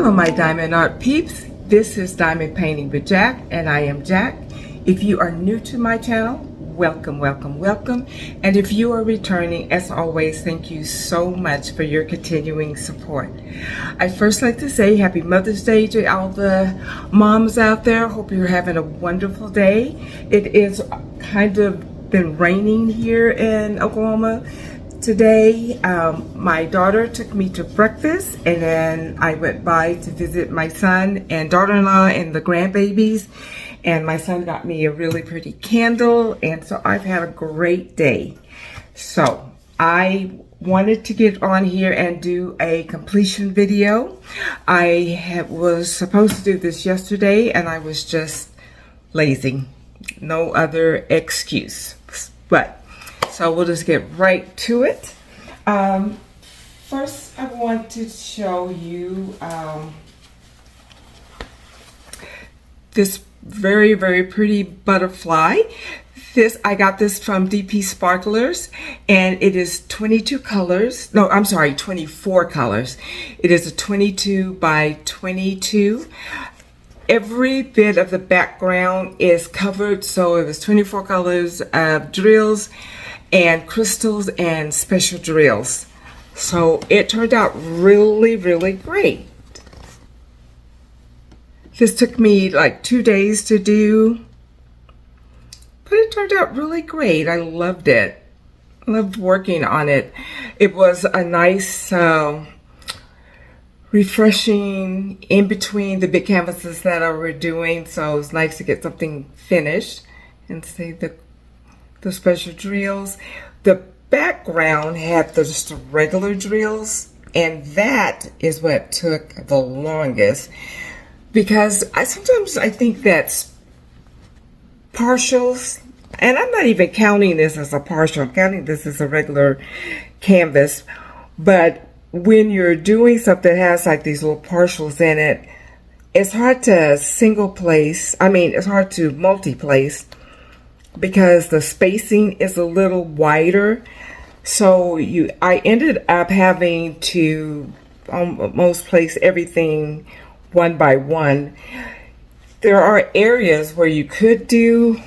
Hello my Diamond Art Peeps, this is Diamond Painting with Jack and I am Jack. If you are new to my channel, welcome, welcome, welcome. And if you are returning, as always, thank you so much for your continuing support. I'd first like to say Happy Mother's Day to all the moms out there. Hope you're having a wonderful day. It is kind of been raining here in Oklahoma. Today, my daughter took me to breakfast and then I went by to visit my son and daughter-in-law and the grandbabies. And my son got me a really pretty candle, and so I've had a great day. So I wanted to get on here and do a completion video. I was supposed to do this yesterday and I was just lazy. No other excuse. So we'll just get right to it. First, I want to show you this very, very pretty butterfly. I got this from DP Sparklers, and it is 22 colors. No, I'm sorry, 24 colors. It is a 22 by 22. Every bit of the background is covered, so it was 24 colors of drills and crystals and special drills. So it turned out really, really great. This took me like 2 days to do, but it turned out really great. I loved it. I loved working on it. It was a nice, refreshing in between the big canvases that I were doing. So it was nice to get something finished and see the special drills. The background had just the regular drills, and that is what took the longest, because sometimes I think that's partials, and I'm not even counting this as a partial. I'm counting this as a regular canvas. But when you're doing something that has like these little partials in it, it's hard to single place. I mean, it's hard to multi-place because the spacing is a little wider. So I ended up having to almost place everything one by one. There are areas where you could do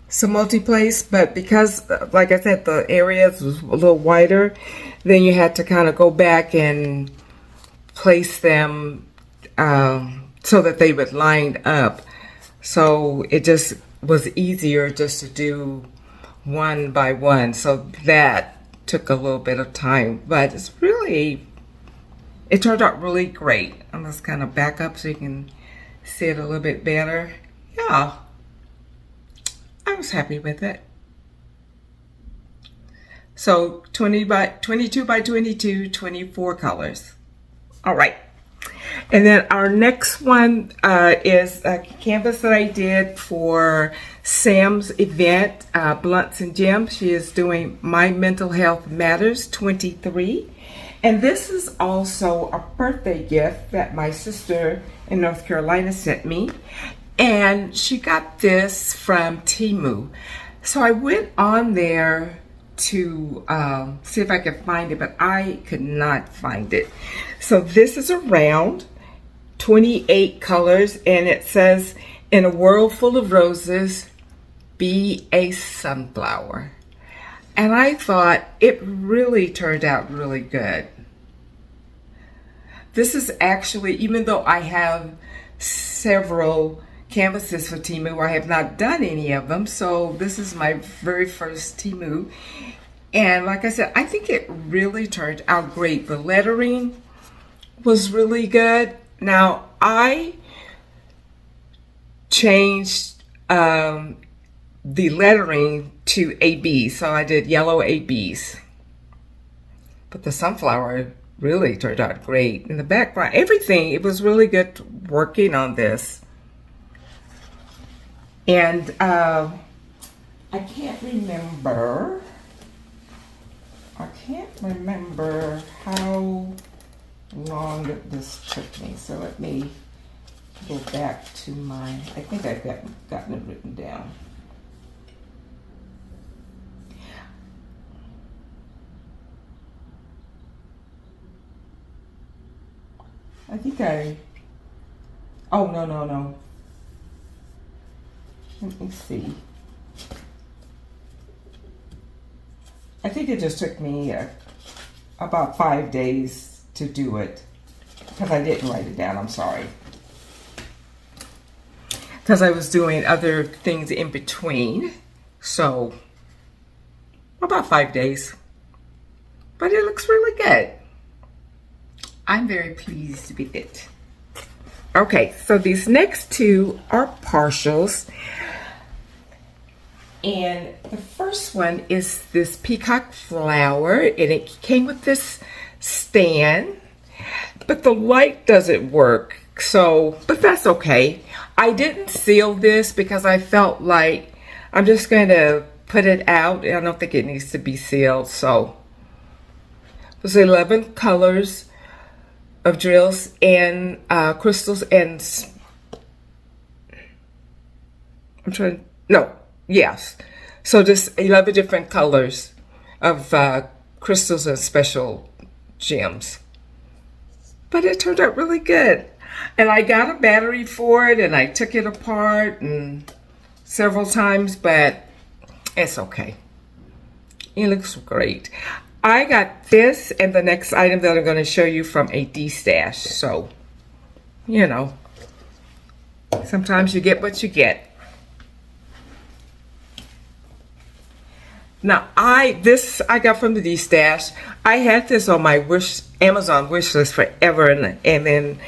some multi-place, but because, like I said, the areas was a little wider, then you had to kind of go back and place them so that they would line up. So it just was easier just to do one by one. So that took a little bit of time, but it turned out really great. I'm just kind of back up so you can see it a little bit better. Yeah, I was happy with it. So 22 by 22, 24 colors. All right. And then our next one is a canvas that I did for Sam's event, Bluntz and Gem. She is doing My Mental Health Matters 23. And this is also a birthday gift that my sister in North Carolina sent me. And she got this from Temu. So I went on there to see if I could find it, but I could not find it. So this is a round, 28 colors, and it says, "In a world full of roses, be a sunflower." And I thought it really turned out really good. This is actually, even though I have several canvases for Temu, I have not done any of them. So this is my very first Temu. And like I said, I think it really turned out great. The lettering was really good. Now I changed the lettering to AB, so I did yellow ABs. But the sunflower really turned out great. In the background, everything, it was really good working on this. And I can't remember how long this took me. So let me go back to I think I've gotten it written down. I think oh, no. Let me see. I think it just took me about 5 days to do it because I didn't write it down. I'm sorry. Because I was doing other things in between. So, about 5 days. But it looks really good. I'm very pleased with it. Okay, so these next two are partials. And the first one is this peacock flower, and it came with this stand, but the light doesn't work, so, but that's okay. I didn't seal this because I felt like I'm just going to put it out. I don't think it needs to be sealed, so. There's 11 colors of drills and crystals and, yes. So just 11 different colors of crystals and special gems. But it turned out really good. And I got a battery for it, and I took it apart and several times, but it's okay. It looks great. I got this and the next item that I'm going to show you from a D-stash. So, you know, sometimes you get what you get. Now, this I got from the D-stash. I had this on my Amazon wish list forever, and then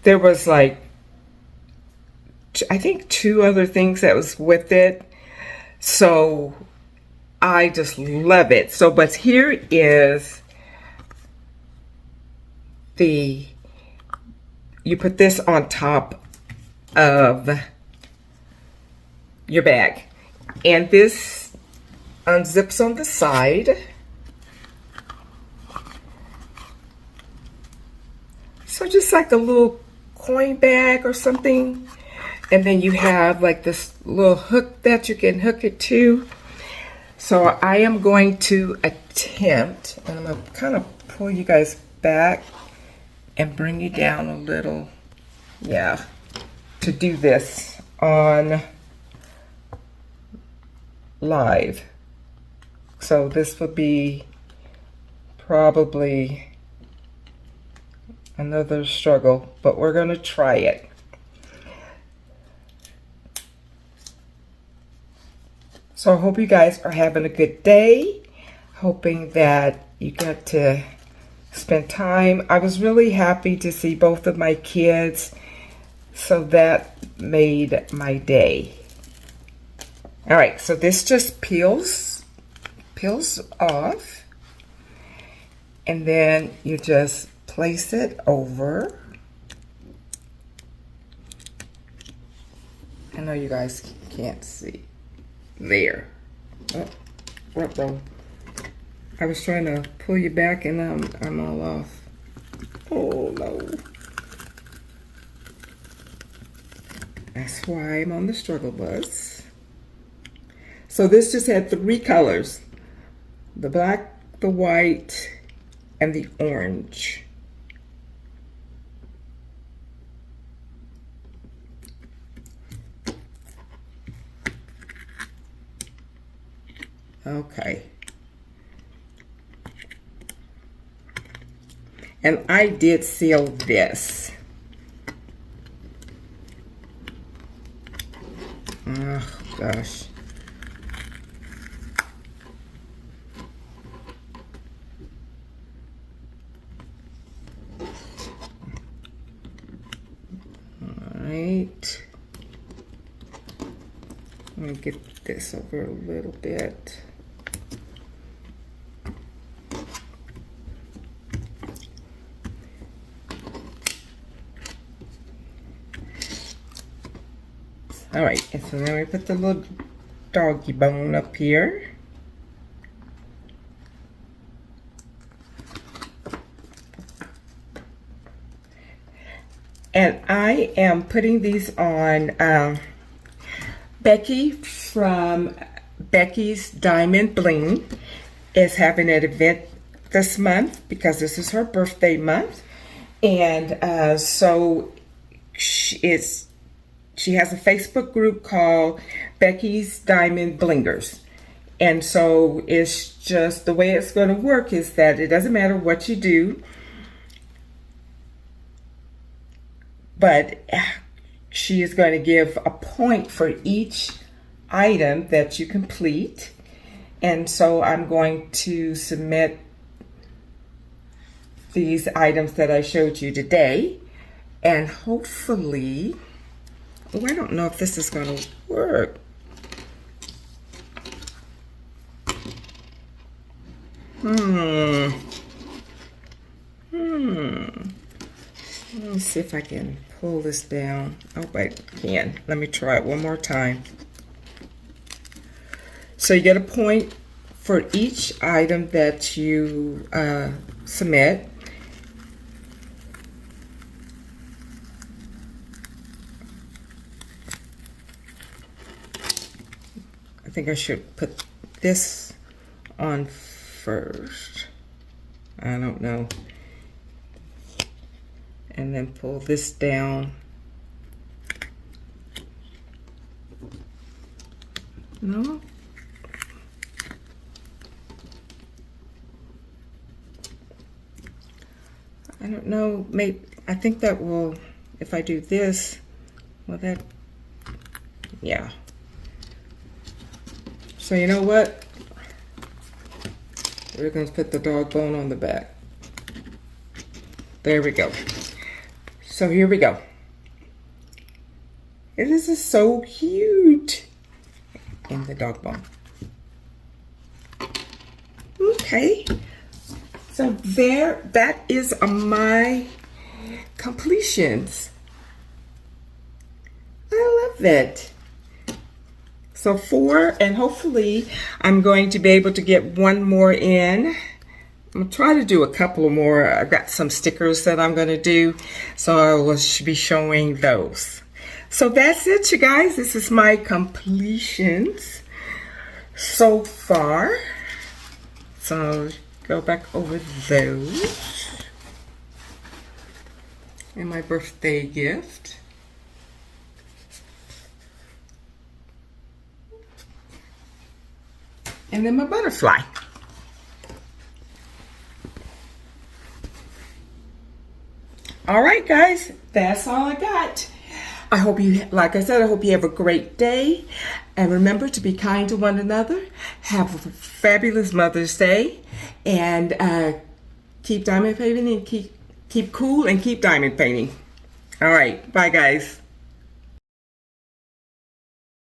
there was like, I think 2 other things that was with it. So I just love it. So, but here is you put this on top of your bag, and this unzips on the side. So just like a little coin bag or something. And then you have like this little hook that you can hook it to. So I am going to attempt, and I'm going to kind of pull you guys back and bring you down a little, to do this on live. So this will be probably another struggle, but we're going to try it. So I hope you guys are having a good day. Hoping that you got to spend time. I was really happy to see both of my kids, so that made my day. All right, so this just peels off, and then you just place it over. I know you guys can't see. There. Oh, what though? I was trying to pull you back and I'm all off. Oh no. That's why I'm on the struggle bus. So this just had 3 colors. The black, the white, and the orange. Okay. And I did seal this. Oh, gosh. All right. Let me get this over a little bit. All right, and so then we put the little doggy bone up here. And I am putting these on Becky from Becky's Diamond Bling is having an event this month because this is her birthday month. And so she has a Facebook group called Becky's Diamond Blingers. And so it's just the way it's going to work is that it doesn't matter what you do, but she is going to give a point for each item that you complete. And so I'm going to submit these items that I showed you today, and hopefully, oh, I don't know if this is going to work. Let me see if I can pull this down. Oh, I can. Let me try it one more time. So you get a point for each item that you submit. I think I should put this on first. I don't know. And then pull this down. No. I don't know, maybe, I think that will, if I do this, well that, yeah. So you know what? We're going to put the dog bone on the back. There we go. So here we go. This is so cute. And the dog bone. Okay. So there, that is my completions. I love it. So 4, and hopefully I'm going to be able to get one more in. I'm gonna try to do a couple more. I've got some stickers that I'm gonna do, so I will be showing those. So that's it, you guys. This is my completions so far. So go back over those. And my birthday gift. And then my butterfly. All right, guys, that's all I got. I hope you, like I said, I hope you have a great day. And remember to be kind to one another. Have a fabulous Mother's Day. And keep diamond painting and keep cool and keep diamond painting. All right, bye, guys.